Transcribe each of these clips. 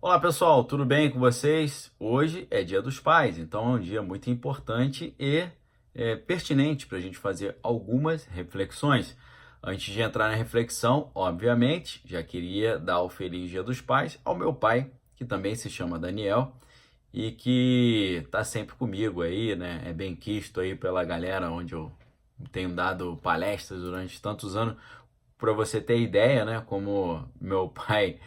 Olá pessoal, tudo bem com vocês? Hoje é Dia dos Pais, então é um dia muito importante e pertinente para a gente fazer algumas reflexões. Antes de entrar na reflexão, obviamente, já queria dar o feliz Dia dos Pais ao meu pai, que também se chama Daniel e que está sempre comigo aí, né? É bem quisto aí pela galera onde eu tenho dado palestras durante tantos anos. Para você ter ideia, né? Como meu pai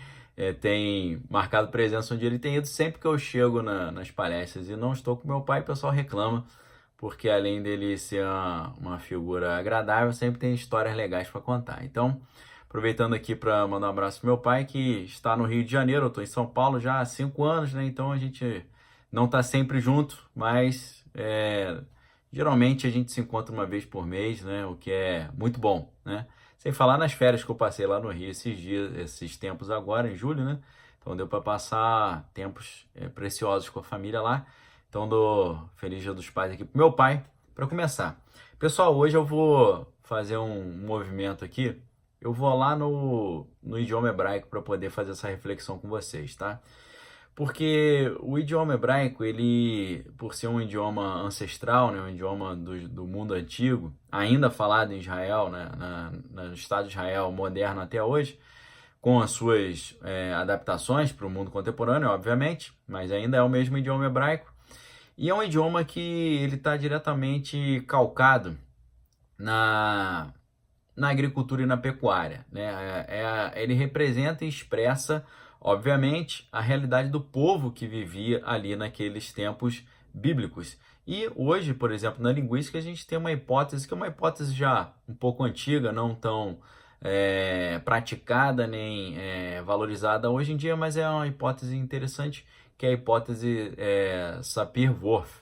tem marcado presença onde ele tem ido sempre que eu chego nas palestras e não estou com meu pai, o pessoal reclama, porque além dele ser uma figura agradável, sempre tem histórias legais para contar. Então, aproveitando aqui para mandar um abraço pro meu pai, que está no Rio de Janeiro, eu estou em São Paulo já há 5 anos, né? Então a gente não está sempre junto, mas geralmente a gente se encontra uma vez por mês, né? O que é muito bom, né? Sem falar nas férias que eu passei lá no Rio esses dias, esses tempos agora, em julho, né? Então deu para passar tempos preciosos com a família lá. Então dou feliz Dia dos Pais aqui pro meu pai. Para começar, pessoal, hoje eu vou fazer um movimento aqui. Eu vou lá no idioma hebraico para poder fazer essa reflexão com vocês, tá? Porque o idioma hebraico, ele, por ser um idioma ancestral, né, um idioma do mundo antigo, ainda falado em Israel, né, no Estado de Israel moderno até hoje, com as suas adaptações para o mundo contemporâneo, obviamente, mas ainda é o mesmo idioma hebraico. E é um idioma que ele está diretamente calcado na, na agricultura e na pecuária, né? Ele representa e expressa, obviamente, a realidade do povo que vivia ali naqueles tempos bíblicos. E hoje, por exemplo, na linguística, a gente tem uma hipótese que é uma hipótese já um pouco antiga, não tão praticada nem valorizada hoje em dia, mas é uma hipótese interessante, que é a hipótese Sapir-Whorf.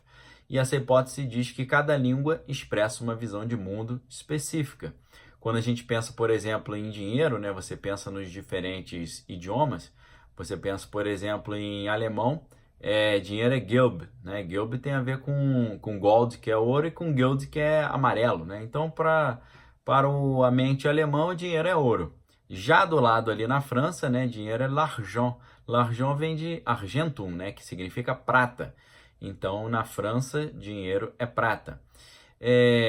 E essa hipótese diz que cada língua expressa uma visão de mundo específica. Quando a gente pensa, por exemplo, em dinheiro, né, você pensa nos diferentes idiomas, você pensa, por exemplo, em alemão, dinheiro é Geld, né? Geld tem a ver com Gold, que é ouro, e com Geld, que é amarelo, né? Então, para a mente alemã, dinheiro é ouro. Já do lado ali na França, né, dinheiro é l'argent. L'argent vem de argentum, né, que significa prata. Então, na França, dinheiro é prata.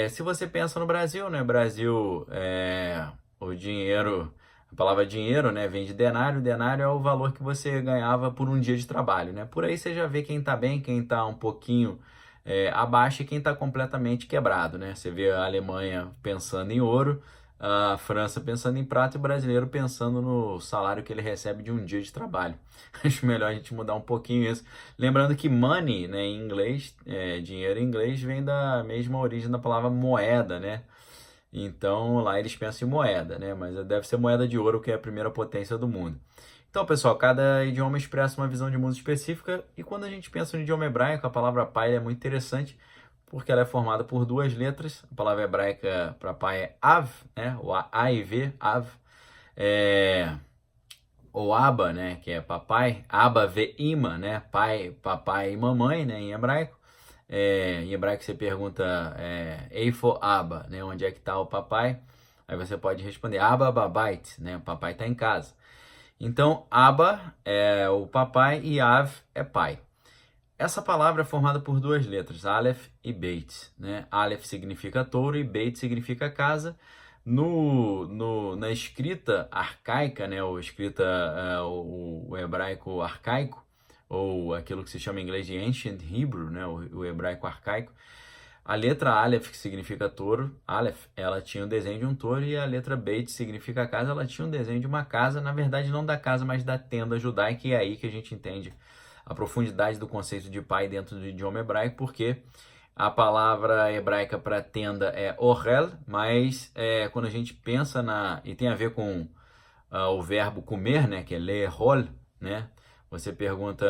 Se você pensa no Brasil, né? Brasil, o dinheiro, a palavra dinheiro, né, vem de denário. Denário é o valor que você ganhava por um dia de trabalho, né? Por aí você já vê quem está bem, quem está um pouquinho abaixo e quem está completamente quebrado, né? Você vê a Alemanha pensando em ouro, a França pensando em prata e o brasileiro pensando no salário que ele recebe de um dia de trabalho. Acho melhor a gente mudar um pouquinho isso. Lembrando que money, né, em inglês, dinheiro em inglês, vem da mesma origem da palavra moeda, né? Então lá eles pensam em moeda, né? Mas deve ser moeda de ouro, que é a primeira potência do mundo. Então, pessoal, cada idioma expressa uma visão de mundo específica, e quando a gente pensa no idioma hebraico, a palavra pai é muito interessante, porque ela é formada por duas letras. A palavra hebraica para pai é Av, né? O A e V, Av. É, ou Abba, né, que é papai, Abba ve ima, né, pai, papai e mamãe, né, em hebraico. Em hebraico você pergunta Eifo Abba, né, onde é que está o papai? Aí você pode responder Abba babait, né, o papai está em casa. Então, Abba é o papai e Av é pai. Essa palavra é formada por duas letras, Aleph e Beit, né? Aleph significa touro e Beit significa casa. Na escrita arcaica, né, ou escrita, o hebraico arcaico, ou aquilo que se chama em inglês de Ancient Hebrew, né, o hebraico arcaico, a letra Aleph, que significa touro, Aleph, ela tinha o desenho de um touro, e a letra Beit, que significa casa, ela tinha um desenho de uma casa, na verdade não da casa, mas da tenda judaica, e é aí que a gente entende a profundidade do conceito de pai dentro do idioma hebraico, porque a palavra hebraica para tenda é orel, mas quando a gente pensa e tem a ver com o verbo comer, né, que é leerol, né? Você pergunta,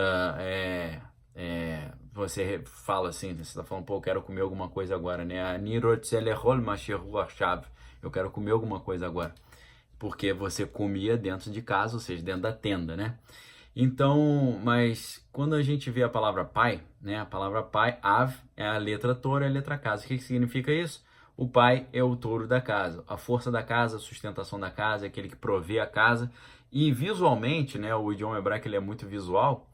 você fala assim, você está falando, pô, eu quero comer alguma coisa agora, né? Ani rotze leerol masher hu achav. Eu quero comer alguma coisa agora. Porque você comia dentro de casa, ou seja, dentro da tenda, né? Então, mas quando a gente vê a palavra pai, né? A palavra pai, Av, é a letra touro, é a letra casa. O que significa isso? O pai é o touro da casa, a força da casa, a sustentação da casa, é aquele que provê a casa. E visualmente, né, o idioma hebraico ele é muito visual,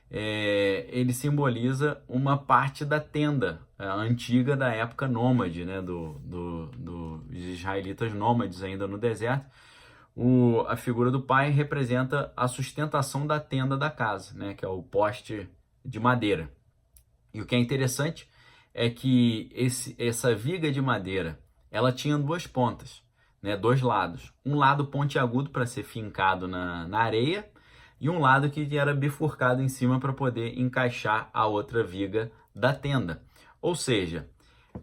ele simboliza uma parte da tenda antiga da época nômade, né, dos israelitas nômades ainda no deserto. A figura do pai representa a sustentação da tenda da casa, né, que é o poste de madeira. E o que é interessante é que essa viga de madeira, ela tinha duas pontas, né, dois lados. Um lado pontiagudo para ser fincado na areia e um lado que era bifurcado em cima para poder encaixar a outra viga da tenda. Ou seja,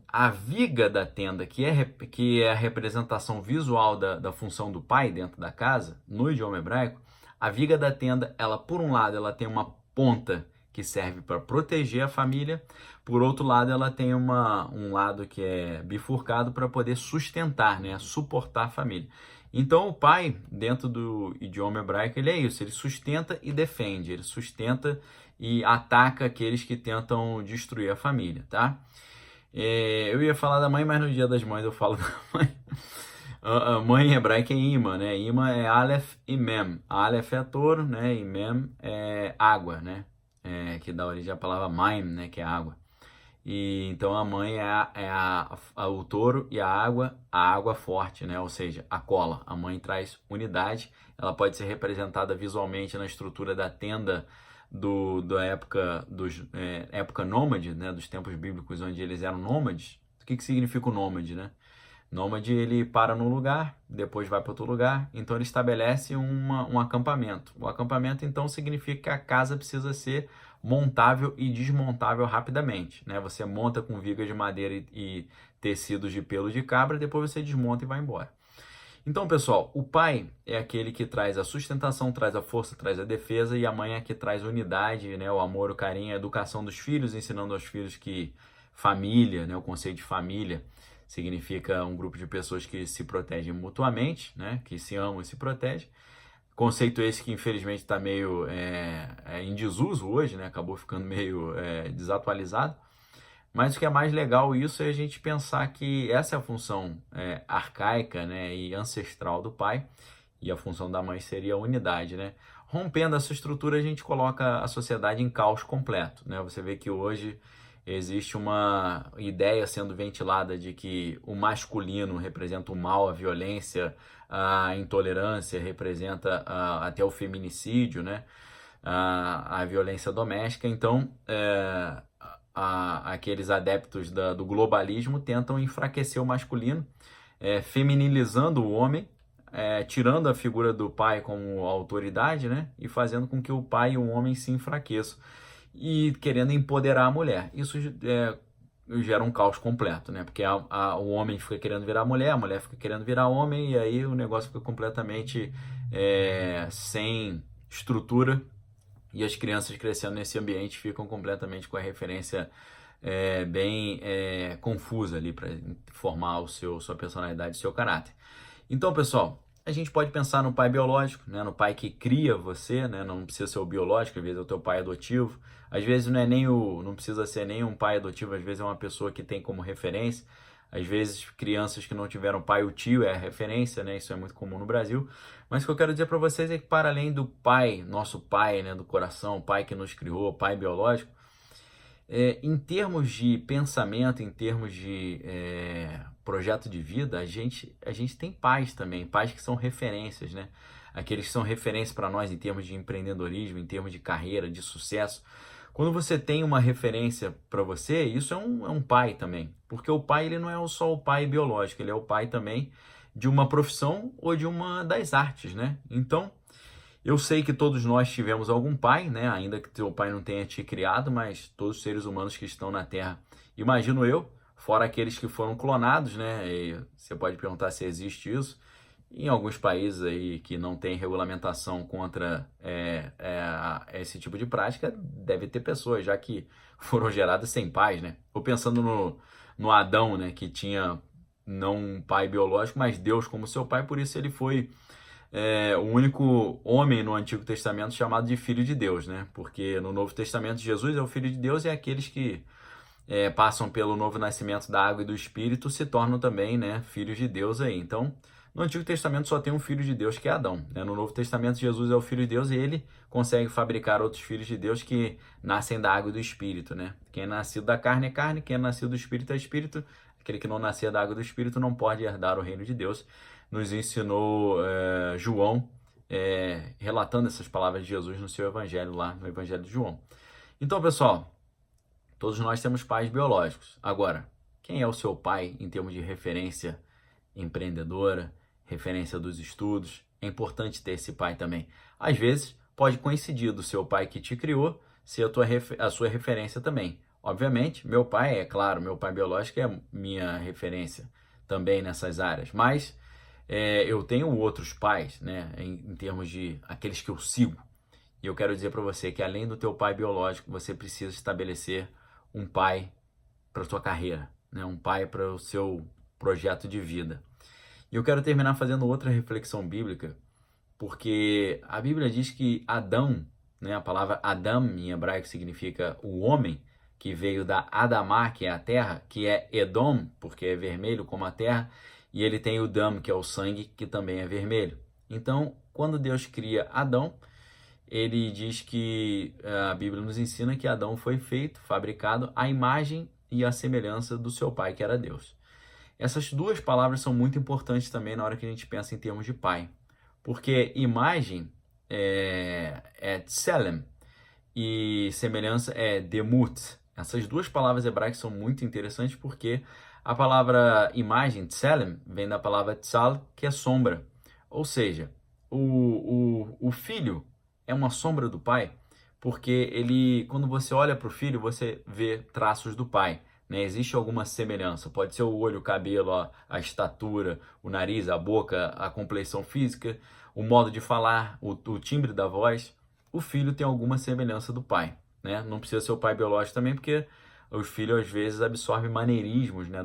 a viga da tenda, que é a representação visual da função do pai dentro da casa, no idioma hebraico, a viga da tenda, ela por um lado, ela tem uma ponta que serve para proteger a família, por outro lado, ela tem um lado que é bifurcado para poder sustentar, né, suportar a família. Então, o pai, dentro do idioma hebraico, ele é isso, ele sustenta e defende, ele sustenta e ataca aqueles que tentam destruir a família, tá? Eu ia falar da mãe, mas no Dia das Mães eu falo da mãe. A mãe hebraica é Ima, né? Ima é Aleph e Mem. Aleph é touro, né? E Mem é água, né? Que dá origem à palavra Maim, né? Que é água. E então a mãe o touro e a água forte, né? Ou seja, a cola. A mãe traz unidade. Ela pode ser representada visualmente na estrutura da tenda da época nômade, né? Dos tempos bíblicos onde eles eram nômades. O que significa o nômade, né? Nômade, ele para num lugar, depois vai para outro lugar, então ele estabelece um acampamento. O acampamento, então, significa que a casa precisa ser montável e desmontável rapidamente, né? Você monta com vigas de madeira e tecidos de pelo de cabra, depois você desmonta e vai embora. Então, pessoal, o pai é aquele que traz a sustentação, traz a força, traz a defesa, e a mãe é a que traz unidade, né? O amor, o carinho, a educação dos filhos, ensinando aos filhos que família, né? O conceito de família significa um grupo de pessoas que se protegem mutuamente, né? Que se amam e se protegem. Conceito esse que infelizmente está meio em desuso hoje, né? Acabou ficando meio desatualizado. Mas o que é mais legal isso é a gente pensar que essa é a função arcaica, né, e ancestral do pai, e a função da mãe seria a unidade, né? Rompendo essa estrutura, a gente coloca a sociedade em caos completo, né? Você vê que hoje existe uma ideia sendo ventilada de que o masculino representa o mal, a violência, a intolerância, representa até o feminicídio, né? A violência doméstica. Então, aqueles adeptos do globalismo tentam enfraquecer o masculino, feminilizando o homem, tirando a figura do pai como autoridade, né? E fazendo com que o pai e o homem se enfraqueçam e querendo empoderar a mulher. Isso gera um caos completo, né? Porque o homem fica querendo virar mulher, a mulher fica querendo virar homem, e aí o negócio fica completamente sem estrutura, e as crianças crescendo nesse ambiente ficam completamente com a referência bem confusa ali para formar sua personalidade, seu caráter. Então, pessoal, a gente pode pensar no pai biológico, né? No pai que cria você, né? Não precisa ser o biológico, às vezes é o teu pai adotivo. Às vezes não precisa ser nem um pai adotivo, às vezes é uma pessoa que tem como referência. Às vezes, crianças que não tiveram pai, o tio é a referência, né? Isso é muito comum no Brasil. Mas o que eu quero dizer para vocês é que, para além do pai, nosso pai, né, do coração, o pai que nos criou, o pai biológico, em termos de pensamento, em termos de projeto de vida, a gente tem pais também, pais que são referências, né? Aqueles que são referências para nós em termos de empreendedorismo, em termos de carreira, de sucesso. Quando você tem uma referência para você, isso é um pai também. Porque o pai, ele não é só o pai biológico, ele é o pai também de uma profissão ou de uma das artes, né? Então, eu sei que todos nós tivemos algum pai, né? Ainda que teu pai não tenha te criado, mas todos os seres humanos que estão na Terra, imagino eu, fora aqueles que foram clonados, né? E você pode perguntar se existe isso. Em alguns países aí que não tem regulamentação contra esse tipo de prática, deve ter pessoas já que foram geradas sem pais, né? Ou pensando no Adão, né? Que tinha não um pai biológico, mas Deus como seu pai, por isso ele foi o único homem no Antigo Testamento chamado de Filho de Deus, né? Porque no Novo Testamento Jesus é o Filho de Deus, e aqueles que passam pelo novo nascimento da água e do Espírito se tornam também, né, filhos de Deus aí. Então, No Antigo Testamento só tem um filho de Deus, que é Adão, né? No Novo Testamento, Jesus é o Filho de Deus e ele consegue fabricar outros filhos de Deus que nascem da água e do Espírito, né? Quem é nascido da carne é carne, quem é nascido do Espírito é Espírito. Aquele que não nascia da água e do Espírito não pode herdar o reino de Deus. Nos ensinou João, relatando essas palavras de Jesus no seu evangelho lá, no Evangelho de João. Então, pessoal, todos nós temos pais biológicos. Agora, quem é o seu pai em termos de referência empreendedora, referência dos estudos? É importante ter esse pai também. Às vezes, pode coincidir do seu pai que te criou ser a sua referência também. Obviamente, meu pai, é claro, meu pai biológico é minha referência também nessas áreas, mas eu tenho outros pais, né, em termos de aqueles que eu sigo. E eu quero dizer para você que além do teu pai biológico, você precisa estabelecer um pai para a sua carreira, né, um pai para o seu projeto de vida. E eu quero terminar fazendo outra reflexão bíblica, porque a Bíblia diz que Adão, né, a palavra Adam em hebraico significa o homem, que veio da Adamá, que é a terra, que é Edom, porque é vermelho como a terra, e ele tem o Dam, que é o sangue, que também é vermelho. Então, quando Deus cria Adão, ele diz que a Bíblia nos ensina que Adão foi feito, fabricado à imagem e à semelhança do seu pai, que era Deus. Essas duas palavras são muito importantes também na hora que a gente pensa em termos de pai, porque imagem é tselem e semelhança é demut. Essas duas palavras hebraicas são muito interessantes porque a palavra imagem, tselem, vem da palavra tsal, que é sombra. Ou seja, o filho é uma sombra do pai, porque quando você olha para o filho, você vê traços do pai. Né? Existe alguma semelhança, pode ser o olho, o cabelo, a estatura, o nariz, a boca, a compleição física, o modo de falar, o timbre da voz. O filho tem alguma semelhança do pai, né? Não precisa ser o pai biológico também, porque os filhos às vezes absorvem maneirismos, né,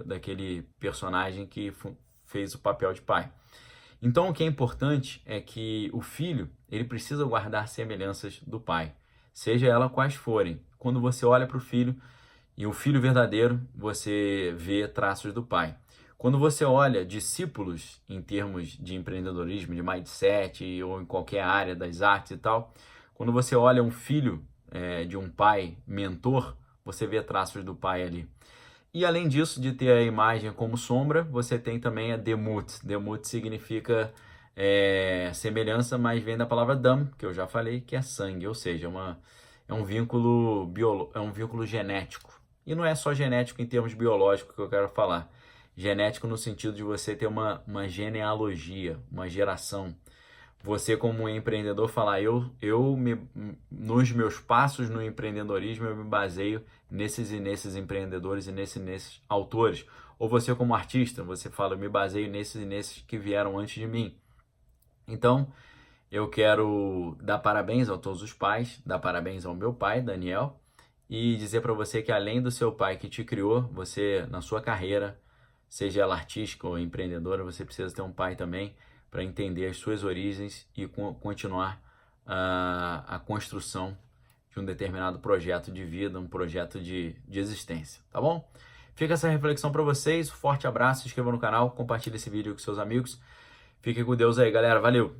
daquele personagem que fez o papel de pai. Então o que é importante é que o filho, ele precisa guardar semelhanças do pai, seja elas quais forem. Quando você olha para o filho, e o filho verdadeiro, você vê traços do pai. Quando você olha discípulos em termos de empreendedorismo, de mindset ou em qualquer área das artes e tal, quando você olha um filho de um pai mentor, você vê traços do pai ali. E além disso, de ter a imagem como sombra, você tem também a demut. Demut significa semelhança, mas vem da palavra dam, que eu já falei, que é sangue, ou seja, é um vínculo genético. E não é só genético em termos biológicos que eu quero falar. Genético no sentido de você ter uma genealogia, uma geração. Você como empreendedor falar, nos meus passos no empreendedorismo eu me baseio nesses e nesses empreendedores e nesses autores. Ou você como artista, você fala, eu me baseio nesses e nesses que vieram antes de mim. Então, eu quero dar parabéns a todos os pais, dar parabéns ao meu pai, Daniel, e dizer para você que além do seu pai que te criou, você, na sua carreira, seja ela artística ou empreendedora, você precisa ter um pai também para entender as suas origens e continuar a construção de um determinado projeto de vida, um projeto de existência, tá bom? Fica essa reflexão para vocês, forte abraço, se inscreva no canal, compartilhe esse vídeo com seus amigos. Fique com Deus aí, galera, valeu!